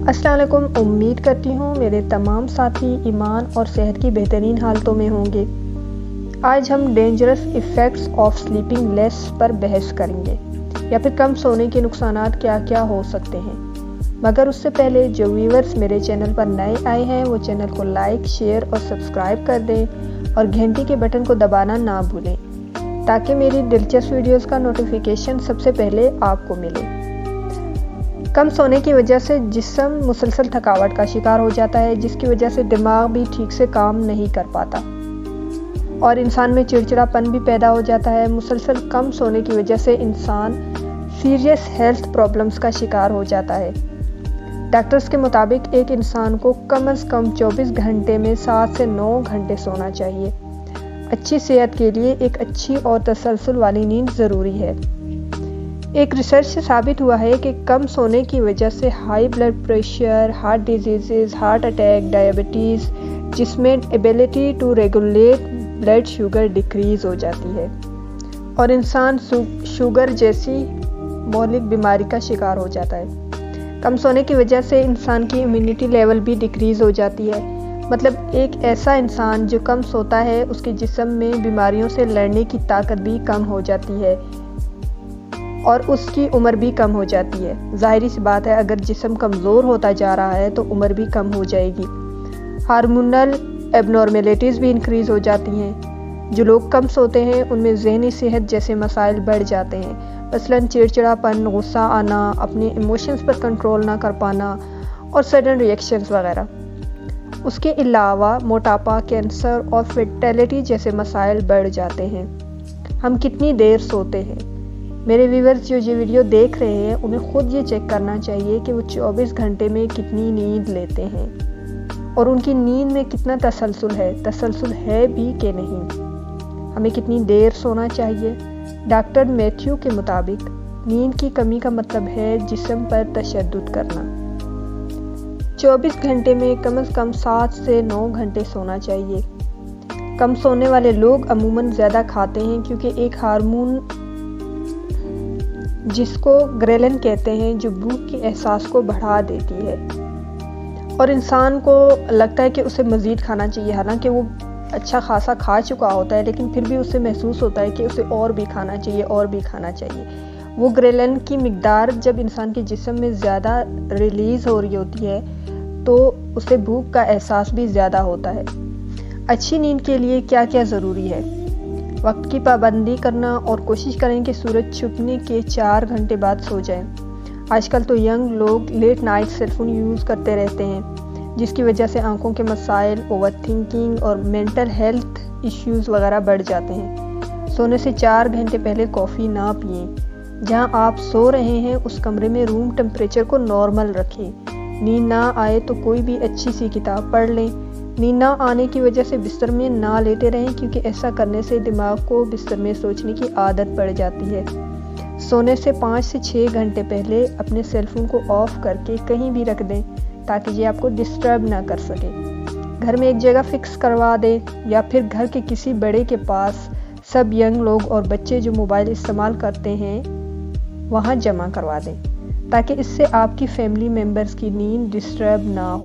السلام علیکم، امید کرتی ہوں میرے تمام ساتھی ایمان اور صحت کی بہترین حالتوں میں ہوں گے۔ آج ہم ڈینجرس ایفیکٹس آف سلیپنگ لیس پر بحث کریں گے، یا پھر کم سونے کے نقصانات کیا کیا ہو سکتے ہیں۔ مگر اس سے پہلے جو ویورز میرے چینل پر نئے آئے ہیں وہ چینل کو لائک، شیئر اور سبسکرائب کر دیں اور گھنٹی کے بٹن کو دبانا نہ بھولیں تاکہ میری دلچسپ ویڈیوز کا نوٹیفیکیشن سب سے پہلے آپ کو ملے۔ کم سونے کی وجہ سے جسم مسلسل تھکاوٹ کا شکار ہو جاتا ہے، جس کی وجہ سے دماغ بھی ٹھیک سے کام نہیں کر پاتا اور انسان میں چڑچڑا پن بھی پیدا ہو جاتا ہے۔ مسلسل کم سونے کی وجہ سے انسان سیریس ہیلتھ پرابلمز کا شکار ہو جاتا ہے۔ ڈاکٹرز کے مطابق ایک انسان کو کم از کم 24 گھنٹے میں 7 سے 9 گھنٹے سونا چاہیے۔ اچھی صحت کے لیے ایک اچھی اور تسلسل والی نیند ضروری ہے۔ ایک ریسرچ سے ثابت ہوا ہے کہ کم سونے کی وجہ سے high blood pressure, heart diseases, heart attack, diabetes, جس میں ability to regulate blood sugar decrease ہو جاتی ہے اور انسان شوگر جیسی مہلک بیماری کا شکار ہو جاتا ہے۔ کم سونے کی وجہ سے انسان کی امیونٹی لیول بھی ڈیکریز ہو جاتی ہے۔ مطلب ایک ایسا انسان جو کم سوتا ہے اس کے جسم میں بیماریوں سے لڑنے کی طاقت بھی کم ہو جاتی ہے اور اس کی عمر بھی کم ہو جاتی ہے۔ ظاہری سی بات ہے، اگر جسم کمزور ہوتا جا رہا ہے تو عمر بھی کم ہو جائے گی۔ ہارمونل ایب نارمیلٹیز بھی انکریز ہو جاتی ہیں۔ جو لوگ کم سوتے ہیں ان میں ذہنی صحت جیسے مسائل بڑھ جاتے ہیں، مثلاً چڑچڑا پن، غصہ آنا، اپنے ایموشنز پر کنٹرول نہ کر پانا اور سڈن ریئیکشنز وغیرہ۔ اس کے علاوہ موٹاپا، کینسر اور فرٹیلٹی جیسے مسائل بڑھ جاتے ہیں۔ ہم کتنی دیر سوتے ہیں؟ میرے ویورز جو یہ ویڈیو دیکھ رہے ہیں انہیں خود یہ چیک کرنا چاہیے کہ وہ 24 گھنٹے میں کتنی نیند لیتے ہیں اور ان کی نیند میں کتنا تسلسل ہے بھی کہ نہیں۔ ہمیں کتنی دیر سونا چاہیے؟ ڈاکٹر میتھیو کے مطابق نیند کی کمی کا مطلب ہے جسم پر تشدد کرنا۔ 24 گھنٹے میں کم از کم 7 سے 9 گھنٹے سونا چاہیے۔ کم سونے والے لوگ عموماً زیادہ کھاتے ہیں کیونکہ ایک ہارمون جس کو گریلن کہتے ہیں جو بھوک کے احساس کو بڑھا دیتی ہے اور انسان کو لگتا ہے کہ اسے مزید کھانا چاہیے، حالانکہ وہ اچھا خاصا کھا چکا ہوتا ہے لیکن پھر بھی اسے محسوس ہوتا ہے کہ اسے اور بھی کھانا چاہیے۔ وہ گریلن کی مقدار جب انسان کے جسم میں زیادہ ریلیز ہو رہی ہوتی ہے تو اسے بھوک کا احساس بھی زیادہ ہوتا ہے۔ اچھی نیند کے لیے کیا کیا ضروری ہے؟ وقت کی پابندی کرنا اور کوشش کریں کہ سورج چھپنے کے 4 گھنٹے بعد سو جائیں۔ آج کل تو ینگ لوگ late night cell phone use کرتے رہتے ہیں جس کی وجہ سے آنکھوں کے مسائل، اوور تھنکنگ اور مینٹل ہیلتھ ایشوز وغیرہ بڑھ جاتے ہیں۔ سونے سے 4 گھنٹے پہلے کافی نہ پئیں۔ جہاں آپ سو رہے ہیں اس کمرے میں روم ٹمپریچر کو نارمل رکھیں۔ نیند نہ آئے تو کوئی بھی اچھی سی کتاب پڑھ لیں۔ نیند نہ آنے کی وجہ سے بستر میں نہ لیٹے رہیں کیونکہ ایسا کرنے سے دماغ کو بستر میں سوچنے کی عادت پڑ جاتی ہے۔ سونے سے 5 سے 6 گھنٹے پہلے اپنے سیل فون کو آف کر کے کہیں بھی رکھ دیں تاکہ یہ آپ کو ڈسٹرب نہ کر سکے۔ گھر میں ایک جگہ فکس کروا دیں یا پھر گھر کے کسی بڑے کے پاس سب ینگ لوگ اور بچے جو موبائل استعمال کرتے ہیں وہاں جمع کروا دیں تاکہ اس سے آپ کی فیملی ممبرز کی نیند ڈسٹرب نہ ہو۔